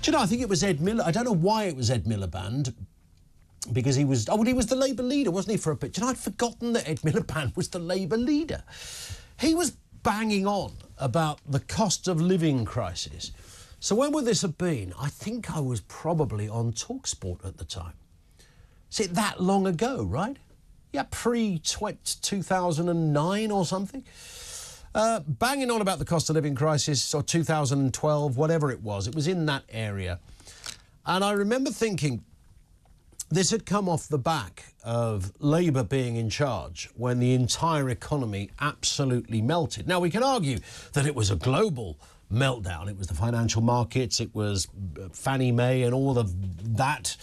Do you know, I think it was Ed Miliband. I don't know why it was Ed Miliband, because he was the Labour leader, wasn't he, for a bit? Do you know, I'd forgotten that Ed Miliband was the Labour leader. He was banging on about the cost of living crisis. So when would this have been? I think I was probably on TalkSport at the time. Is it that long ago, right? Yeah, pre-2009 or something. Banging on about the cost of living crisis, or 2012, whatever it was in that area. And I remember thinking, this had come off the back of Labour being in charge when the entire economy absolutely melted. Now, we can argue that it was a global meltdown. It was the financial markets, it was Fannie Mae and all of that.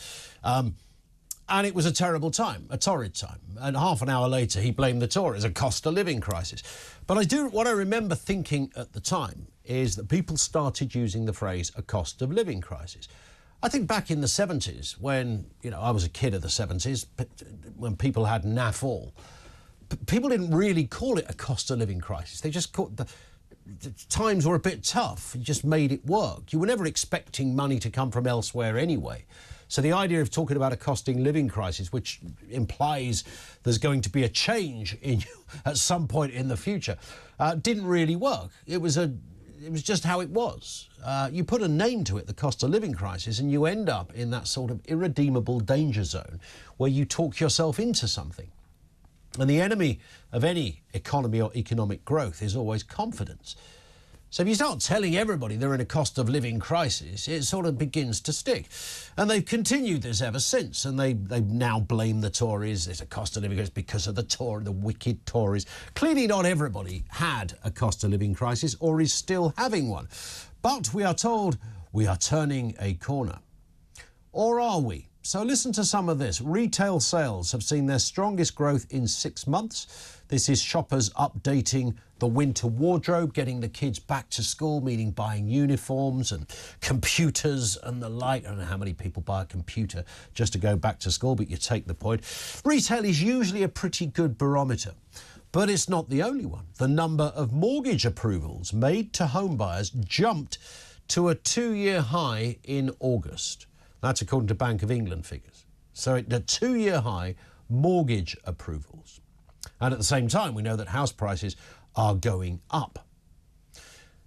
And it was a terrible time, a torrid time. And half an hour later, he blamed the Tories, a cost of living crisis. But what I remember thinking at the time is that people started using the phrase a cost of living crisis. I think back in the 70s, when, you know, I was a kid of the 70s, when people had naff all, people didn't really call it a cost of living crisis. They just called the times were a bit tough. You just made it work. You were never expecting money to come from elsewhere anyway. So the idea of talking about a cost of living crisis, which implies there's going to be a change at some point in the future, didn't really work. It was just how it was. You put a name to it, the cost of living crisis, and you end up in that sort of irredeemable danger zone where you talk yourself into something. And the enemy of any economy or economic growth is always confidence. So if you start telling everybody they're in a cost of living crisis, it sort of begins to stick. And they've continued this ever since, and they now blame the Tories. There's a cost of living crisis because of the wicked Tories. Clearly not everybody had a cost of living crisis or is still having one. But we are told we are turning a corner. Or are we? So listen to some of this. Retail sales have seen their strongest growth in 6 months. This is shoppers updating the winter wardrobe, getting the kids back to school, meaning buying uniforms and computers and the like. I don't know how many people buy a computer just to go back to school, but you take the point. Retail is usually a pretty good barometer, but it's not the only one. The number of mortgage approvals made to home buyers jumped to a 2-year high in August. That's according to Bank of England figures. So at a 2-year high, mortgage approvals. And at the same time, we know that house prices are going up.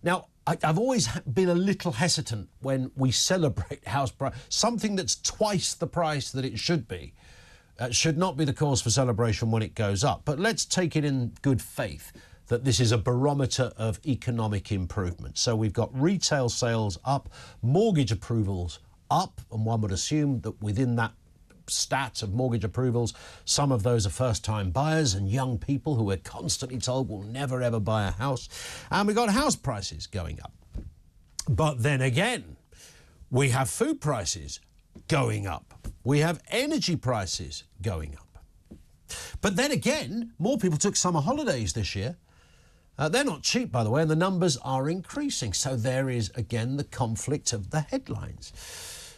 Now, I've always been a little hesitant when we celebrate house price. Something that's twice the price that it should be should not be the cause for celebration when it goes up. But let's take it in good faith that this is a barometer of economic improvement. So we've got retail sales up, mortgage approvals up, and one would assume that within that stat of mortgage approvals, some of those are first-time buyers and young people who we're constantly told will never ever buy a house. And we've got house prices going up. But then again, we have food prices going up. We have energy prices going up. But then again, more people took summer holidays this year. They're not cheap, by the way, and the numbers are increasing. So there is, again, the conflict of the headlines.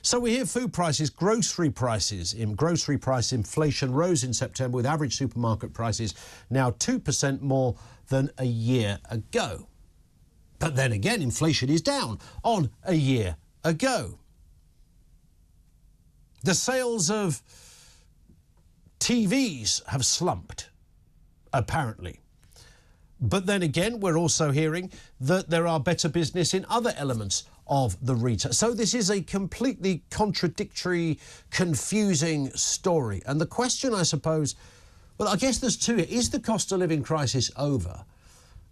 So we hear food prices, grocery price inflation rose in September, with average supermarket prices now 2% more than a year ago. But then again, inflation is down on a year ago. The sales of TVs have slumped, apparently. But then again, we're also hearing that there are better business in other elements of the retail. So this is a completely contradictory, confusing story. And the question, I suppose, well, I guess there's two. Is the cost of living crisis over?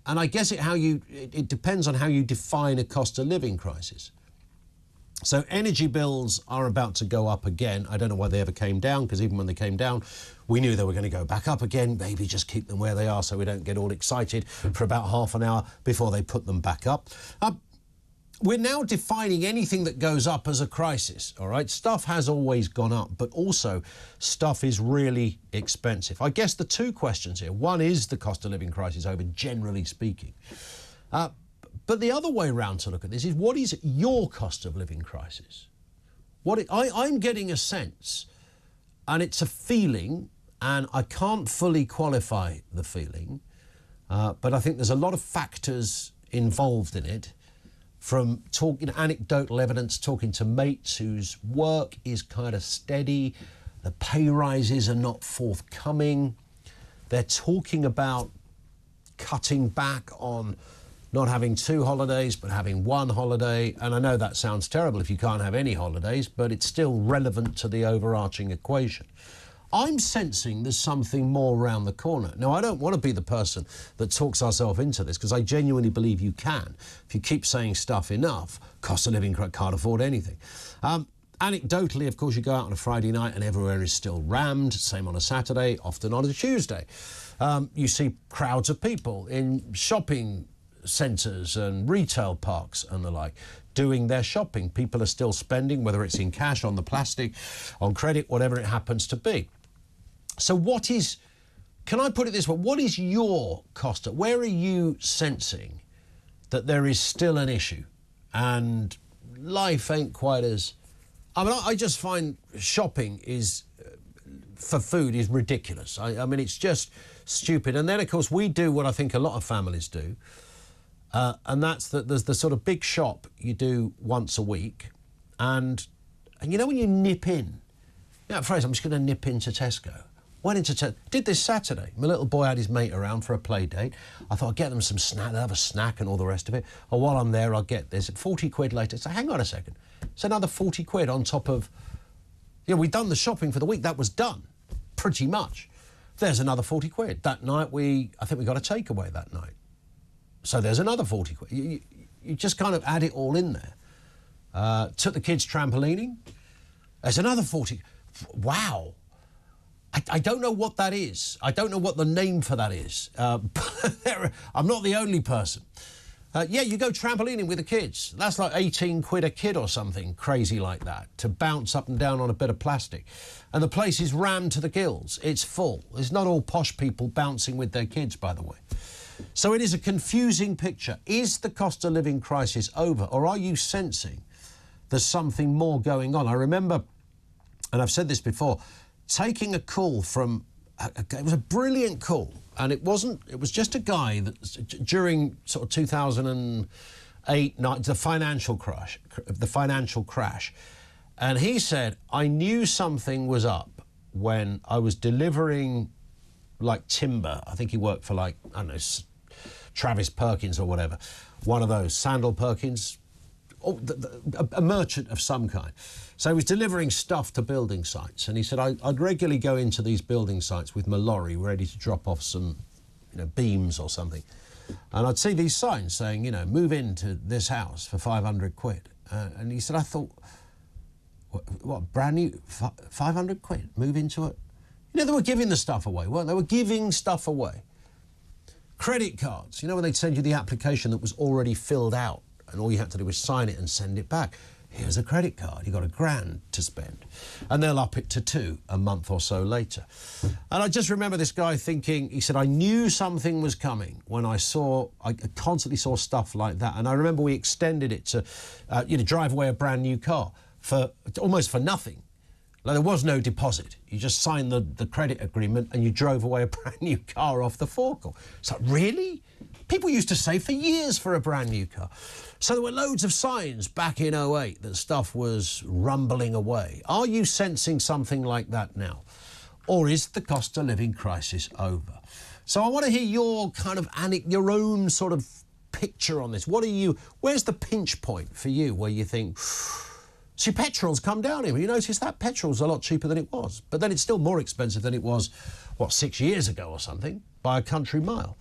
And I guess it depends on how you define a cost of living crisis. So energy bills are about to go up again. I don't know why they ever came down, because even when they came down, we knew they were going to go back up again. Maybe just keep them where they are so we don't get all excited for about half an hour before they put them back up. We're now defining anything that goes up as a crisis, all right? Stuff has always gone up, but also stuff is really expensive. I guess the two questions here. One, is the cost of living crisis over, generally speaking? But the other way around to look at this is, what is your cost of living crisis? I'm getting a sense, and it's a feeling, and I can't fully qualify the feeling, but I think there's a lot of factors involved in it, from talking, anecdotal evidence, talking to mates whose work is kind of steady, the pay rises are not forthcoming. They're talking about cutting back on not having 2 holidays, but having 1 holiday. And I know that sounds terrible if you can't have any holidays, but it's still relevant to the overarching equation. I'm sensing there's something more around the corner. Now, I don't want to be the person that talks ourselves into this, because I genuinely believe you can. If you keep saying stuff enough, cost of living can't afford anything. Anecdotally, of course, you go out on a Friday night and everywhere is still rammed. Same on a Saturday, often on a Tuesday. You see crowds of people in shopping centres and retail parks and the like, doing their shopping. People are still spending, whether it's in cash, on the plastic, on credit, whatever it happens to be. So what is, can I put it this way, what is your cost? Where are you sensing that there is still an issue and life ain't quite as... I mean, I just find shopping is, for food, is ridiculous. I mean, it's just stupid. And then, of course, we do what I think a lot of families do, and that's that there's the sort of big shop you do once a week, and you know when you nip in, you know, phrase, I'm just going to nip into Tesco. Went into Tesco, did this Saturday. My little boy had his mate around for a play date. I thought I'd get them some snack, they'll have a snack and all the rest of it. Or while I'm there, I'll get this. 40 quid later, so hang on a second. It's another 40 quid on top of, you know, we'd done the shopping for the week. That was done, pretty much. There's another 40 quid. That night, I think we got a takeaway that night. So there's another 40 quid. You just kind of add it all in there. Took the kids trampolining. There's another 40. Wow. I don't know what that is. I don't know what the name for that is. But I'm not the only person. Yeah, you go trampolining with the kids. That's like 18 quid a kid or something crazy like that, to bounce up and down on a bit of plastic. And the place is rammed to the gills. It's full. It's not all posh people bouncing with their kids, by the way. So it is a confusing picture. Is the cost of living crisis over, or are you sensing there's something more going on? I remember, and I've said this before, taking a call from, it was a brilliant call, and it was just a guy that during sort of 2008, the financial crash, and he said, I knew something was up when I was delivering like timber. I think he worked for like, I don't know, Travis Perkins or whatever, one of those, Sandal Perkins, a merchant of some kind. So he was delivering stuff to building sites, and he said, I'd regularly go into these building sites with my lorry ready to drop off some, you know, beams or something, and I'd see these signs saying, you know, move into this house for 500 quid. And he said, I thought, what brand new, 500 quid, move into it? You know, they were giving the stuff away, weren't they? They were giving stuff away. Credit cards, you know, when they'd send you the application that was already filled out, and all you had to do was sign it and send it back. Here's a credit card, you've got $1,000 to spend. And they'll up it to 2 a month or so later. And I just remember this guy thinking, he said, I knew something was coming when I constantly saw stuff like that. And I remember we extended it to, you know, drive away a brand new car for almost for nothing. Like, there was no deposit. You just signed the credit agreement and you drove away a brand new car off the forecourt. It's like, really? People used to save for years for a brand new car. So there were loads of signs back in 2008 that stuff was rumbling away. Are you sensing something like that now? Or is the cost of living crisis over? So I want to hear your kind of your own sort of picture on this. Where's the pinch point for you where you think, see, petrol's come down here. You notice that petrol's a lot cheaper than it was, but then it's still more expensive than it was, what, 6 years ago or something, by a country mile.